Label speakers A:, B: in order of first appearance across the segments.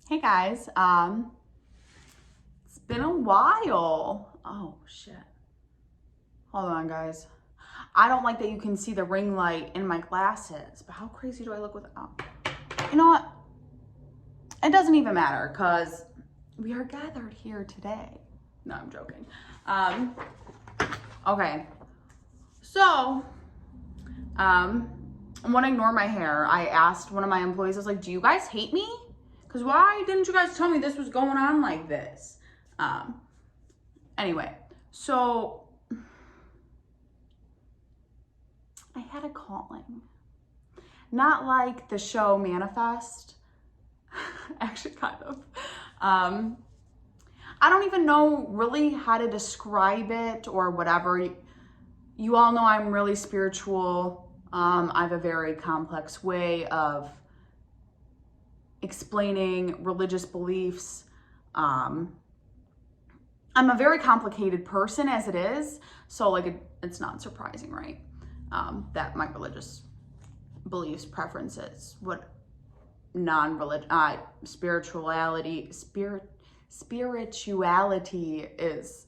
A: Hey guys, it's been a while. Oh shit. Hold on guys. I don't like that you can see the ring light in my glasses, but how crazy do I look without? You know what? It doesn't even matter because we are gathered here today. No, I'm joking. Okay. So, I want to ignore my hair. I asked one of my employees, I was like, do you guys hate me? Because why didn't you guys tell me this was going on like this? Anyway, so I had a calling. Not like the show Manifest. Actually, kind of. I don't even know really how to describe it or whatever. You all know I'm really spiritual. I have a very complex way of explaining religious beliefs. I'm a very complicated person as it is, so like it's not surprising, right? That my religious beliefs, preferences, what non-religious, spirituality is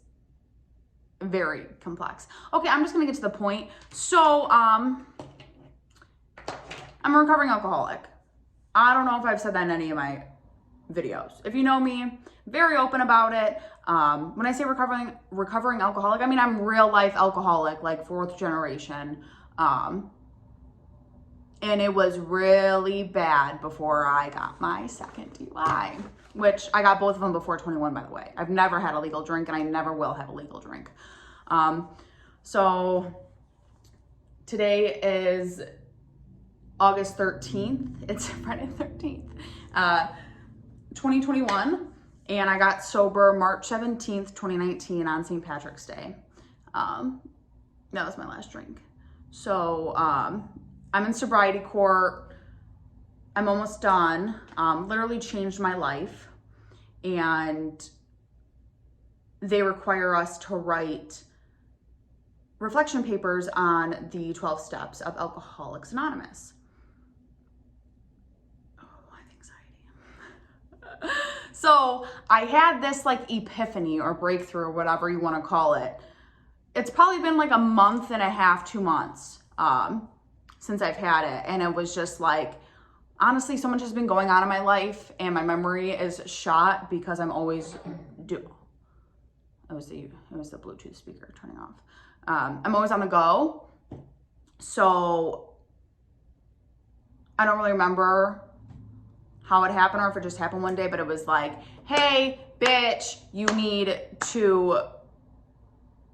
A: very complex. Okay, I'm just gonna get to the point. So, I'm a recovering alcoholic. I don't know if I've said that in any of my videos. If you know me, very open about it. When I say recovering alcoholic, I mean, I'm real life alcoholic, like 4th generation. And it was really bad before I got my second DUI, which I got both of them before 21, by the way. I've never had a legal drink and I never will have a legal drink. So today is August 13th. It's Friday the 13th, 2021. And I got sober March 17th, 2019 on St. Patrick's Day. That was my last drink. So, I'm in sobriety court. I'm almost done. Literally changed my life. And they require us to write reflection papers on the 12 steps of Alcoholics Anonymous. Oh, I have anxiety. So I had this like epiphany or breakthrough or whatever you want to call it. It's probably been like a month and a half, 2 months, since I've had it. And it was just like, honestly, so much has been going on in my life and my memory is shot because I'm always it was the Bluetooth speaker turning off. I'm always on the go. So I don't really remember how it happened or if it just happened one day, but it was like, hey, bitch, you need to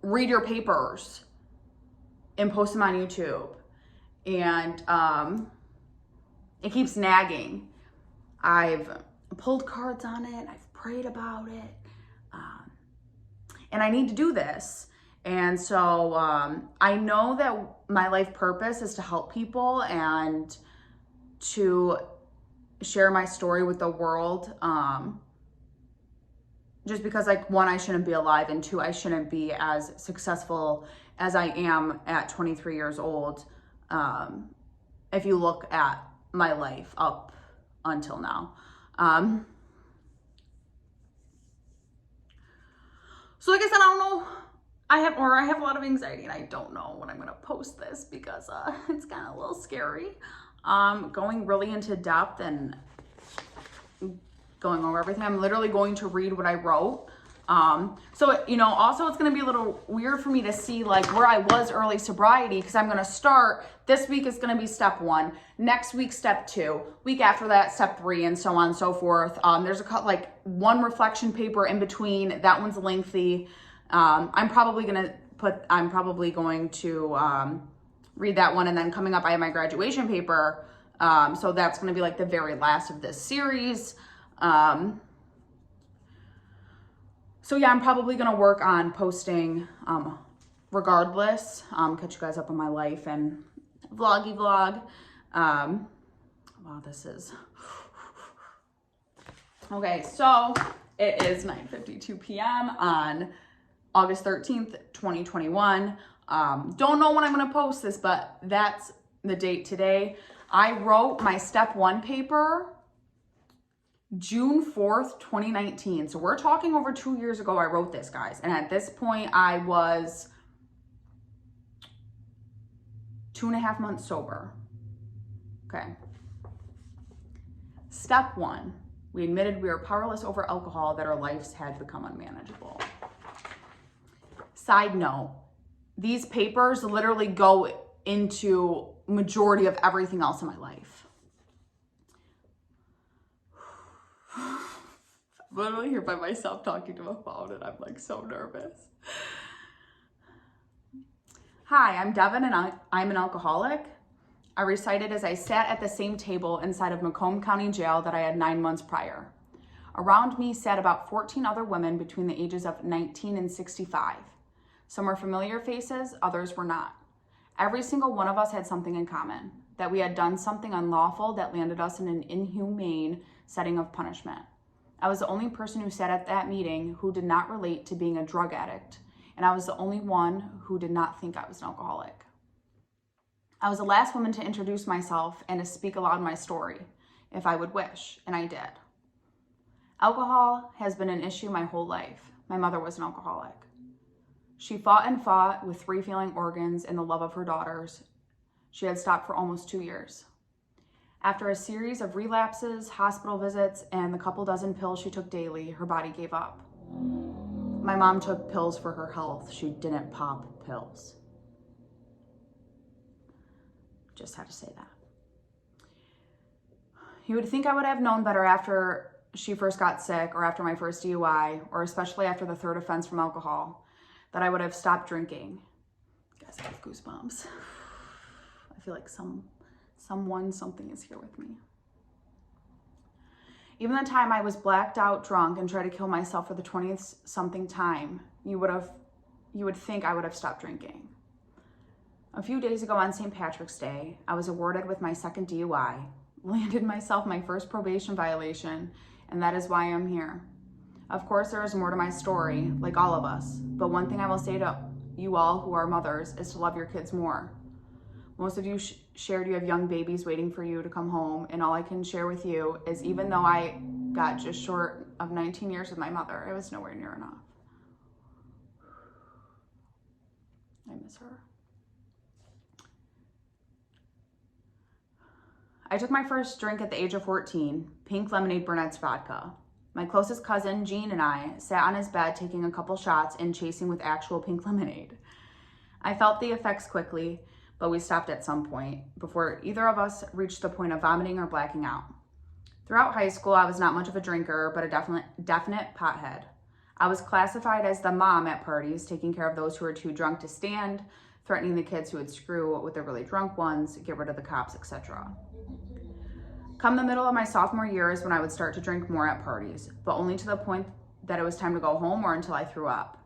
A: read your papers and post them on YouTube. And it keeps nagging. I've pulled cards on it. I've prayed about it. And I need to do this. And so I know that my life purpose is to help people and to share my story with the world. Just because, like, 1, I shouldn't be alive, and 2, I shouldn't be as successful as I am at 23 years old. If you look at my life up until now. So like I said, I don't know. I have a lot of anxiety and I don't know when I'm going to post this because it's kind of a little scary. Going really into depth and going over everything. I'm literally going to read what I wrote. So, you know, also it's going to be a little weird for me to see like where I was early sobriety because I'm going to start, this week is going to be step 1, next week, step 2, week after that, step 3, and so on and so forth. There's like 1 reflection paper in between. That one's lengthy. I'm probably going to read that one. And then coming up, I have my graduation paper. So that's going to be like the very last of this series. So yeah, I'm probably going to work on posting, regardless, catch you guys up on my life and vloggy vlog. Wow, this is, okay. So it is 9:52 p.m. on August 13th, 2021. Don't know when I'm going to post this, but that's the date today. I wrote my step 1 paper June 4th, 2019. So we're talking over 2 years ago I wrote this, guys. And at this point, I was 2.5 months sober. Okay. Step 1, we admitted we were powerless over alcohol, that our lives had become unmanageable. Side note, these papers literally go into majority of everything else in my life. I'm literally here by myself talking to my phone and I'm like so nervous. Hi, I'm Devin and I'm an alcoholic. I recited as I sat at the same table inside of Macomb County Jail that I had 9 months prior. Around me sat about 14 other women between the ages of 19 and 65. Some were familiar faces, others were not. Every single one of us had something in common, that we had done something unlawful that landed us in an inhumane setting of punishment. I was the only person who sat at that meeting who did not relate to being a drug addict, and I was the only one who did not think I was an alcoholic. I was the last woman to introduce myself and to speak aloud my story, if I would wish, and I did. Alcohol has been an issue my whole life. My mother was an alcoholic. She fought and fought with 3 failing organs and the love of her daughters. She had stopped for almost 2 years. After a series of relapses, hospital visits, and the couple dozen pills she took daily, her body gave up. My mom took pills for her health. She didn't pop pills. Just had to say that. You would think I would have known better after she first got sick or after my first DUI, or especially after the 3rd offense from alcohol, that I would have stopped drinking. Guys, I have goosebumps. I feel like something is here with me. Even the time I was blacked out drunk and tried to kill myself for the 20th something time, you would think I would have stopped drinking. A few days ago on St. Patrick's Day, I was awarded with my 2nd DUI, landed myself my first probation violation, and that is why I'm here. Of course, there is more to my story, like all of us, but one thing I will say to you all who are mothers is to love your kids more. Most of you shared you have young babies waiting for you to come home, and all I can share with you is even though I got just short of 19 years with my mother, it was nowhere near enough. I miss her. I took my first drink at the age of 14, pink lemonade Burnett's vodka. My closest cousin, Jean, and I sat on his bed taking a couple shots and chasing with actual pink lemonade. I felt the effects quickly, but we stopped at some point before either of us reached the point of vomiting or blacking out. Throughout high school, I was not much of a drinker, but a definite pothead. I was classified as the mom at parties, taking care of those who were too drunk to stand, threatening the kids who would screw with the really drunk ones, get rid of the cops, etc. Come the middle of my sophomore year is when I would start to drink more at parties, but only to the point that it was time to go home or until I threw up.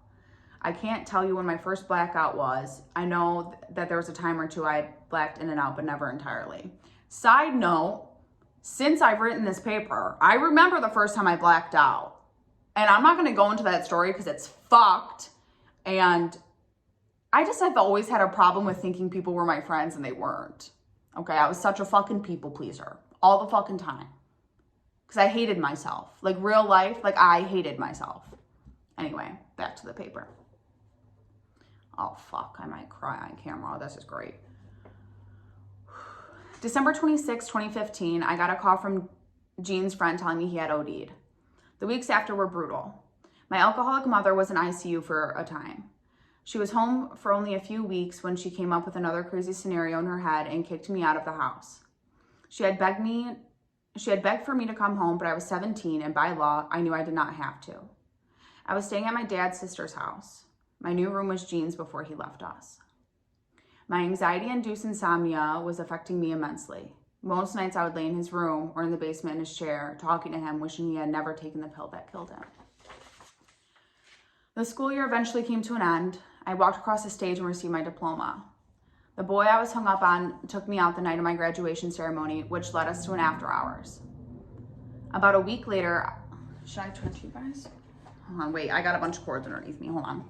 A: I can't tell you when my first blackout was. I know that there was a time or two I blacked in and out, but never entirely. Side note, since I've written this paper, I remember the first time I blacked out. And I'm not going to go into that story because it's fucked. And I just have always had a problem with thinking people were my friends and they weren't. Okay, I was such a fucking people pleaser all the fucking time. Because I hated myself. Like real life, like I hated myself. Anyway, back to the paper. Oh fuck, I might cry on camera. This is great. December 26, 2015, I got a call from Gene's friend telling me he had OD'd. The weeks after were brutal. My alcoholic mother was in ICU for a time. She was home for only a few weeks when she came up with another crazy scenario in her head and kicked me out of the house. She had begged for me to come home, but I was 17 and by law, I knew I did not have to. I was staying at my dad's sister's house. My new room was Gene's before he left us. My anxiety-induced insomnia was affecting me immensely. Most nights I would lay in his room or in the basement in his chair, talking to him, wishing he had never taken the pill that killed him. The school year eventually came to an end. I walked across the stage and received my diploma. The boy I was hung up on took me out the night of my graduation ceremony, which led us to an after hours. About a week later, should I touch you guys? Hold on, wait, I got a bunch of cords underneath me, hold on.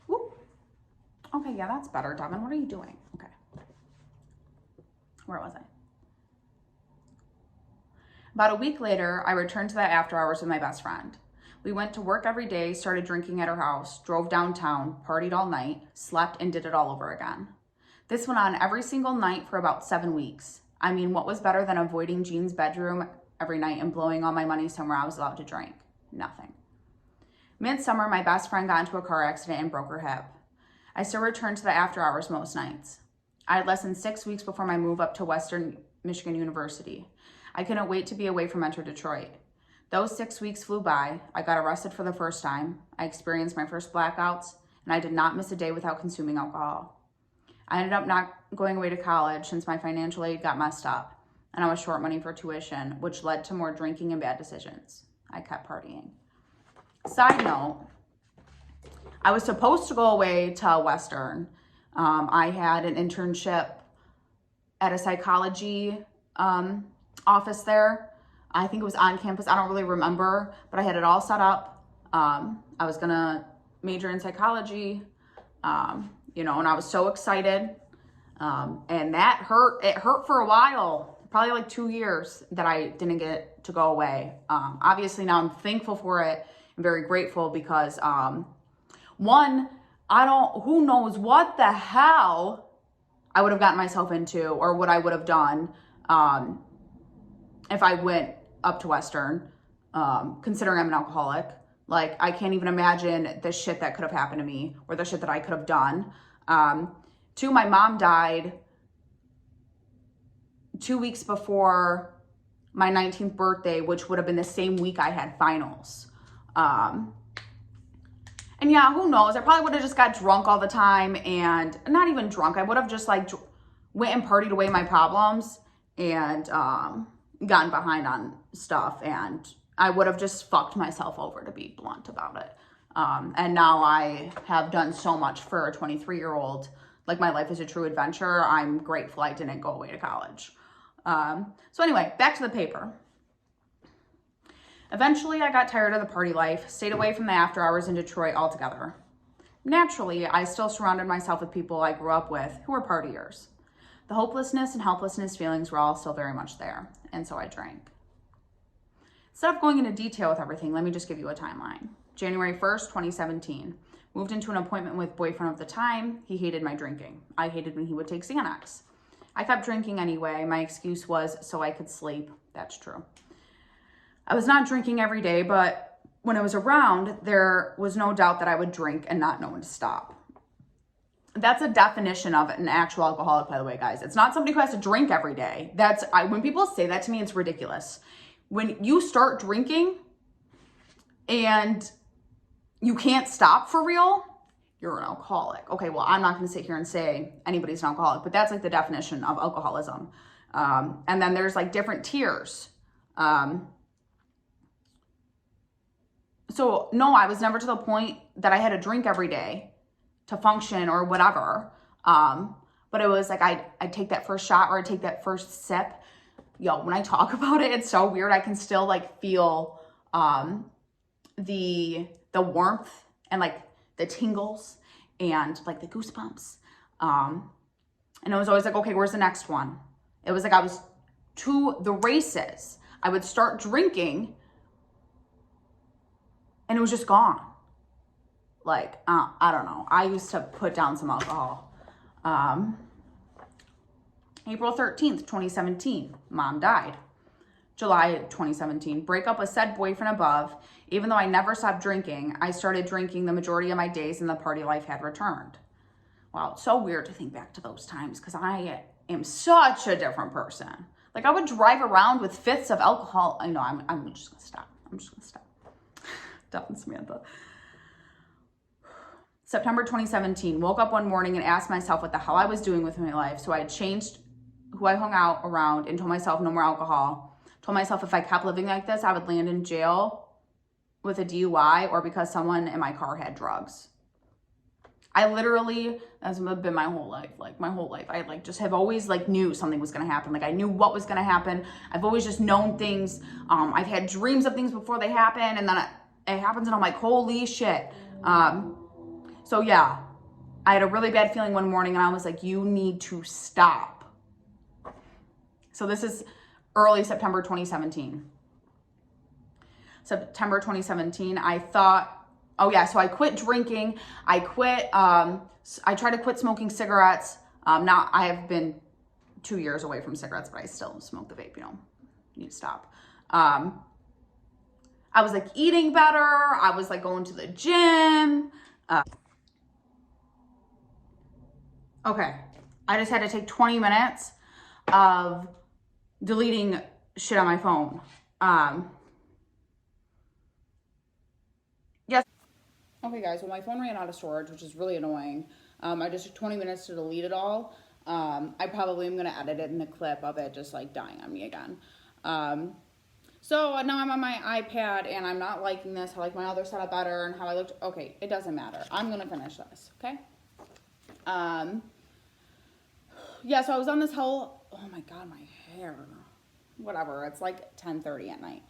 A: Whoop. Okay, yeah, that's better, Devin, what are you doing? Okay. Where was I? About a week later, I returned to that after hours with my best friend. We went to work every day, started drinking at her house, drove downtown, partied all night, slept, and did it all over again. This went on every single night for about 7 weeks. I mean, what was better than avoiding Jean's bedroom every night and blowing all my money somewhere I was allowed to drink? Nothing. Midsummer, my best friend got into a car accident and broke her hip. I still returned to the after hours most nights. I had less than 6 weeks before my move up to Western Michigan University. I couldn't wait to be away from Metro Detroit. Those 6 weeks flew by. I got arrested for the first time. I experienced my first blackouts, and I did not miss a day without consuming alcohol. I ended up not going away to college since my financial aid got messed up, and I was short money for tuition, which led to more drinking and bad decisions. I kept partying. Side note, I was supposed to go away to Western. I had an internship at a psychology office there. I think it was on campus. I don't really remember, but I had it all set up. I was gonna major in psychology, and I was so excited. And that hurt. It hurt for a while, probably like 2 years that I didn't get to go away. Obviously now I'm thankful for it and very grateful because, who knows what the hell I would have gotten myself into or what I would have done, if I went up to Western, considering I'm an alcoholic. Like, I can't even imagine the shit that could have happened to me or the shit that I could have done. Two, my mom died 2 weeks before my 19th birthday, which would have been the same week I had finals. And yeah, who knows? I probably would have just got drunk all the time, and not even drunk. I would have just like went and partied away my problems and gotten behind on stuff, and I would have just fucked myself over, to be blunt about it. And now I have done so much for a 23-year-old. Like, my life is a true adventure. I'm grateful I didn't go away to college. So anyway, back to the paper. Eventually, I got tired of the party life, stayed away from the after hours in Detroit altogether. Naturally, I still surrounded myself with people I grew up with who were partiers. The hopelessness and helplessness feelings were all still very much there, and so I drank. Instead of going into detail with everything, let me just give you a timeline. January 1st, 2017. Moved into an appointment with boyfriend of the time. He hated my drinking. I hated when he would take Xanax. I kept drinking anyway. My excuse was so I could sleep. That's true. I was not drinking every day, but when I was around, there was no doubt that I would drink and not know when to stop. That's a definition of an actual alcoholic, by the way, guys. It's not somebody who has to drink every day. When people say that to me, it's ridiculous. When you start drinking and you can't stop for real, you're an alcoholic. Okay, well, I'm not going to sit here and say anybody's an alcoholic, but that's like the definition of alcoholism. And then there's like different tiers. So no, I was never to the point that I had to drink every day to function or whatever. But it was like I'd take that first shot or I'd take that first sip. Yo, when I talk about it, it's so weird. I can still like feel the warmth and like the tingles and like the goosebumps. And it was always like, okay, where's the next one? It was like I was to the races. I would start drinking and it was just gone. Like, I don't know. I used to put down some alcohol. April 13th, 2017, mom died. July 2017, breakup with said boyfriend above. Even though I never stopped drinking, I started drinking the majority of my days and the party life had returned. Wow, it's so weird to think back to those times because I am such a different person. Like, I would drive around with fifths of alcohol. I know, I'm just gonna stop. I'm just gonna stop. Done, Samantha. September 2017, woke up one morning and asked myself what the hell I was doing with my life. So I changed who I hung out around and told myself no more alcohol. Told myself if I kept living like this, I would land in jail with a DUI or because someone in my car had drugs. I literally, that's been my whole life, I like just have always like knew something was going to happen. Like I knew what was going to happen. I've always just known things. I've had dreams of things before they happen and then it happens and I'm like, holy shit. So yeah, I had a really bad feeling one morning and I was like, you need to stop. So this is early September 2017. September 2017, I thought, oh yeah, so I quit drinking. I tried to quit smoking cigarettes. Now I have been 2 years away from cigarettes, but I still smoke the vape, need to stop. I was like eating better. I was like going to the gym. Okay. I just had to take 20 minutes of deleting shit on my phone. Yes. Okay, guys, well, my phone ran out of storage, which is really annoying. I just took 20 minutes to delete it all. I probably am going to edit it in the clip of it just like dying on me again. So now I'm on my iPad and I'm not liking this. I like my other setup better and how I looked. Okay, it doesn't matter. I'm going to finish this, okay? Yeah, so I was on this whole, oh my God, my hair. Whatever, it's like 10:30 at night.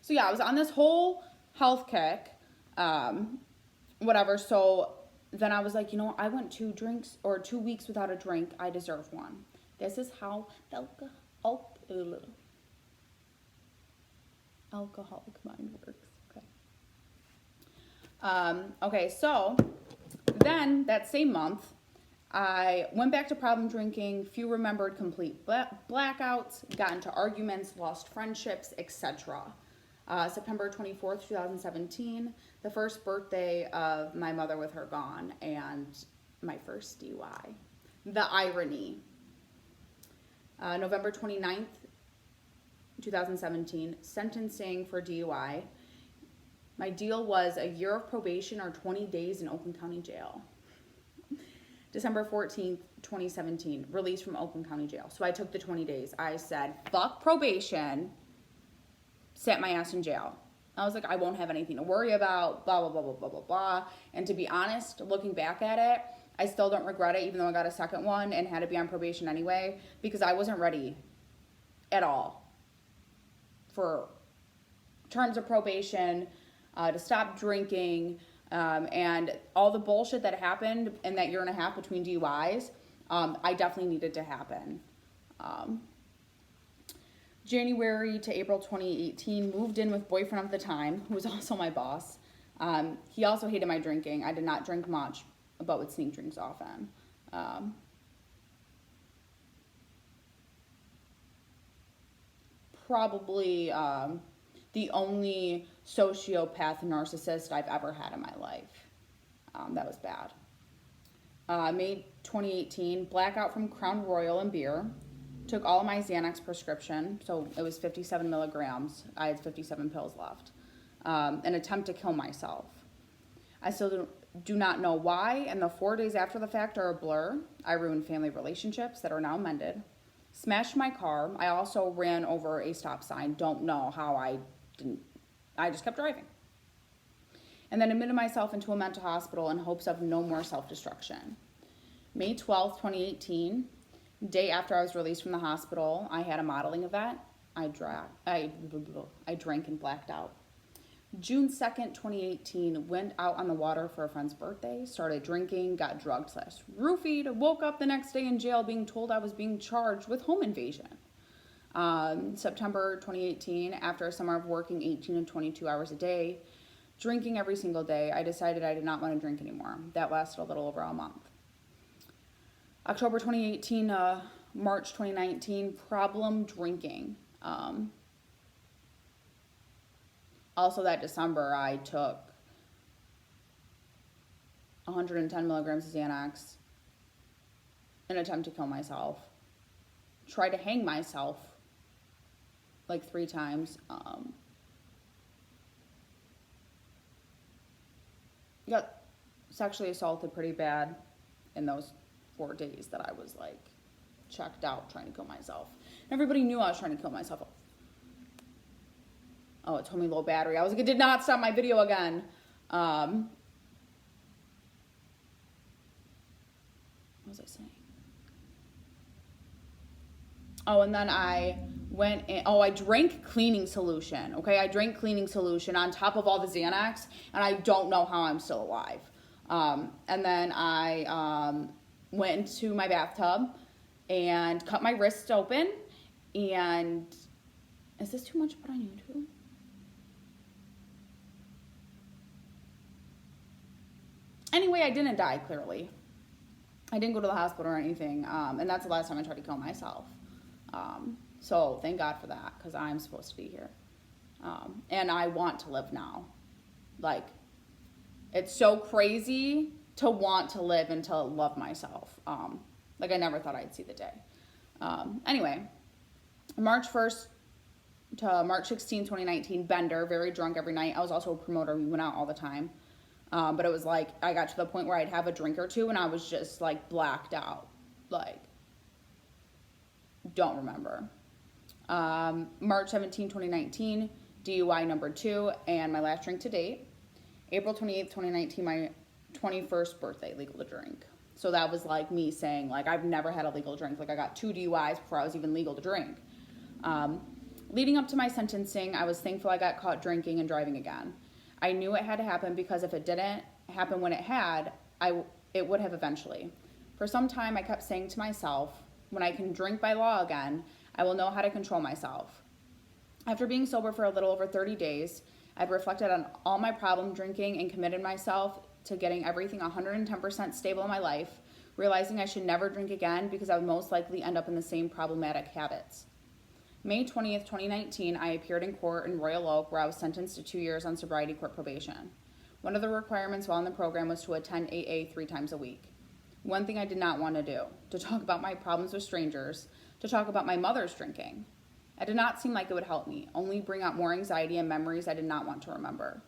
A: So yeah, I was on this whole health kick, whatever. So then I was like, I went 2 weeks without a drink. I deserve one. This is how alcoholic mind works. Okay. Okay, so then that same month, I went back to problem drinking, few remembered complete blackouts, got into arguments, lost friendships, etc. September 24th, 2017, the first birthday of my mother with her gone, and my first DUI. The irony. November 29th, 2017, sentencing for DUI. My deal was a year of probation or 20 days in Oakland County Jail. December 14th, 2017, released from Oakland County Jail. So I took the 20 days. I said, fuck probation, sat my ass in jail. I was like, I won't have anything to worry about, blah, blah, blah, blah, blah, blah, blah. And to be honest, looking back at it, I still don't regret it, even though I got a second one and had to be on probation anyway, because I wasn't ready at all for terms of probation, to stop drinking, and all the bullshit that happened in that year and a half between DUIs, I definitely needed to happen. January to April 2018, moved in with boyfriend of the time, who was also my boss. He also hated my drinking. I did not drink much, but would sneak drinks often. Probably the only sociopath narcissist I've ever had in my life. That was bad. May 2018, blackout from Crown Royal and beer. Took all of my Xanax prescription, so it was 57 milligrams. I had 57 pills left. An attempt to kill myself. I still do not know why, and the 4 days after the fact are a blur. I ruined family relationships that are now mended. Smashed my car. I also ran over a stop sign. Don't know how I didn't. I just kept driving. And then admitted myself into a mental hospital in hopes of no more self-destruction. May 12th, 2018, day after I was released from the hospital, I had a modeling event. I drank and blacked out. June 2nd, 2018, went out on the water for a friend's birthday, started drinking, got drugged / roofied, woke up the next day in jail being told I was being charged with home invasion. September 2018, after a summer of working 18 and 22 hours a day, drinking every single day, I decided I did not want to drink anymore. That lasted a little over a month. October 2018, March 2019, problem drinking. Also that December, I took 110 milligrams of Xanax, an attempt to kill myself, tried to hang myself like 3 times. Got sexually assaulted pretty bad in those 4 days that I was like checked out trying to kill myself. Everybody knew I was trying to kill myself. Oh, it told me low battery. I was like, it did not stop my video again. What was I saying? Oh, and then I went in, I drank cleaning solution. Okay, I drank cleaning solution on top of all the Xanax, and I don't know how I'm still alive. And then I went into my bathtub and cut my wrists open And is this too much to put on YouTube? Anyway, I didn't die, clearly. I didn't go to the hospital or anything, and that's the last time I tried to kill myself. So thank God for that, because I'm supposed to be here. And I want to live now. Like, it's so crazy to want to live and to love myself. Like, I never thought I'd see the day. Anyway, March 1st to March 16, 2019, bender, very drunk every night. I was also a promoter. We went out all the time. But it was like, I got to the point where I'd have a drink or two and I was just like blacked out. Like, don't remember. March 17, 2019, DUI number 2 and my last drink to date. April 28th, 2019, my 21st birthday, legal to drink. So that was like me saying, like, I've never had a legal drink. Like, I got 2 DUIs before I was even legal to drink. Leading up to my sentencing, I was thankful I got caught drinking and driving again. I knew it had to happen because if it didn't happen when it had, it would have eventually. For some time, I kept saying to myself, when I can drink by law again, I will know how to control myself. After being sober for a little over 30 days, I'd reflected on all my problem drinking and committed myself to getting everything 110% stable in my life, realizing I should never drink again because I would most likely end up in the same problematic habits. May 20th, 2019, I appeared in court in Royal Oak where I was sentenced to 2 years on sobriety court probation. One of the requirements while in the program was to attend AA 3 times a week. One thing I did not want to do, to talk about my problems with strangers, to talk about my mother's drinking. It did not seem like it would help me, only bring up more anxiety and memories I did not want to remember.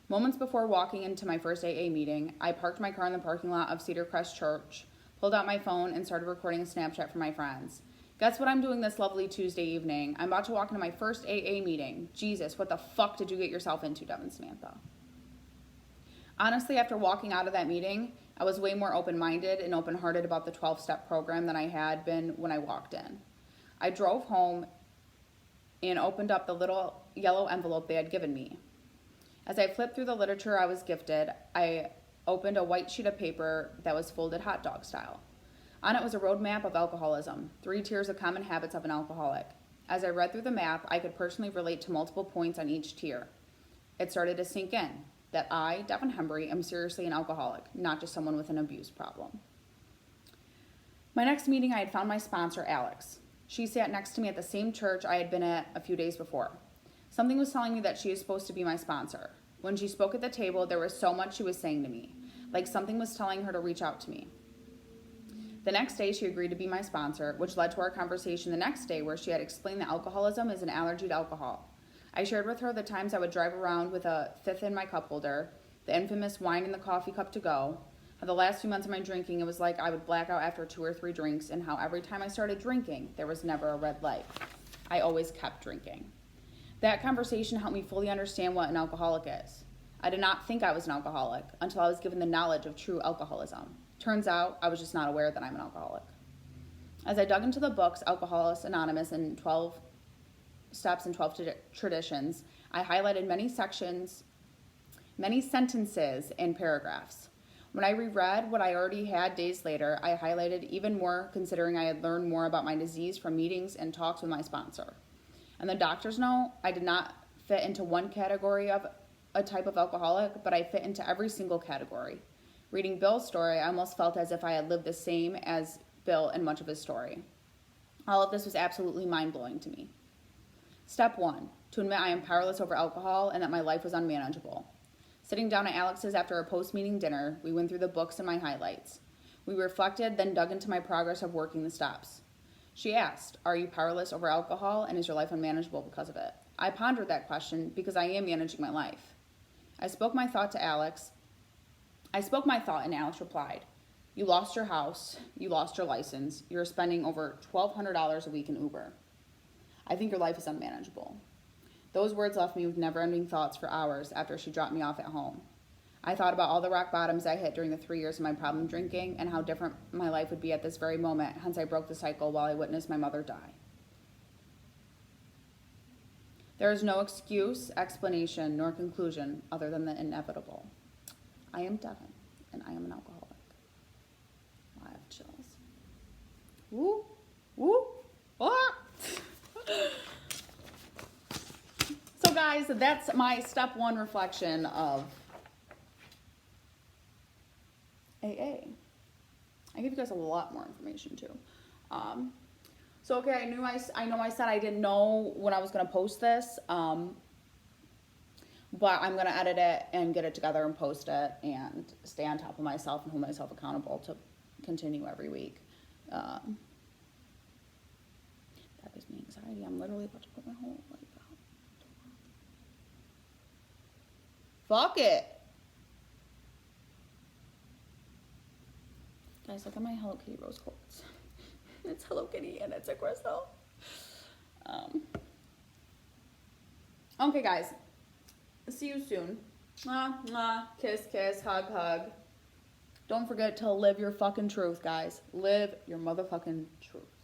A: Moments before walking into my first AA meeting, I parked my car in the parking lot of Cedar Crest Church, pulled out my phone, and started recording a Snapchat for my friends. Guess what I'm doing this lovely Tuesday evening? I'm about to walk into my first AA meeting. Jesus, what the fuck did you get yourself into, Devin Samantha? Honestly, after walking out of that meeting, I was way more open-minded and open-hearted about the 12-step program than I had been when I walked in. I drove home and opened up the little yellow envelope they had given me. As I flipped through the literature I was gifted, I opened a white sheet of paper that was folded hot dog style. On it was a roadmap of alcoholism, 3 tiers of common habits of an alcoholic. As I read through the map, I could personally relate to multiple points on each tier. It started to sink in that I, Devin Hembry, am seriously an alcoholic, not just someone with an abuse problem. My next meeting, I had found my sponsor, Alex. She sat next to me at the same church I had been at a few days before. Something was telling me that she is supposed to be my sponsor. When she spoke at the table, there was so much she was saying to me, like something was telling her to reach out to me. The next day, she agreed to be my sponsor, which led to our conversation the next day where she had explained that alcoholism is an allergy to alcohol. I shared with her the times I would drive around with a 5th in my cup holder, the infamous wine in the coffee cup to go, how the last few months of my drinking, it was like I would black out after 2 or 3 drinks, and how every time I started drinking, there was never a red light. I always kept drinking. That conversation helped me fully understand what an alcoholic is. I did not think I was an alcoholic until I was given the knowledge of true alcoholism. Turns out, I was just not aware that I'm an alcoholic. As I dug into the books, Alcoholics Anonymous and 12 Steps and 12 Traditions, I highlighted many sentences and paragraphs. When I reread what I already had days later, I highlighted even more considering I had learned more about my disease from meetings and talks with my sponsor. And the doctors know I did not fit into one category of a type of alcoholic, but I fit into every single category. Reading Bill's story, I almost felt as if I had lived the same as Bill in much of his story. All of this was absolutely mind-blowing to me. Step 1, to admit I am powerless over alcohol and that my life was unmanageable. Sitting down at Alex's after a post-meeting dinner, we went through the books and my highlights. We reflected, then dug into my progress of working the steps. She asked, "Are you powerless over alcohol and is your life unmanageable because of it?" I pondered that question because I am managing my life. I spoke my thought and Alex replied, "You lost your house, you lost your license, you're spending over $1,200 a week in Uber. I think your life is unmanageable." Those words left me with never-ending thoughts for hours after she dropped me off at home. I thought about all the rock bottoms I hit during the 3 years of my problem drinking and how different my life would be at this very moment, hence I broke the cycle while I witnessed my mother die. There is no excuse, explanation, nor conclusion other than the inevitable. I am Devin, and I am an alcoholic. I have chills. Woo! Woo! Ah! So guys, that's my step 1 reflection of AA. I give you guys a lot more information too. So okay, I know I said I didn't know when I was gonna post this, but I'm gonna edit it and get it together and post it and stay on top of myself and hold myself accountable to continue every week. That gives me anxiety. I'm literally about to put my whole life out. Fuck it. Guys, look at my Hello Kitty rose quartz. It's Hello Kitty and it's a crystal. Okay, guys. See you soon. Mwah, mwah. Kiss, kiss, hug, hug. Don't forget to live your fucking truth, guys. Live your motherfucking truth.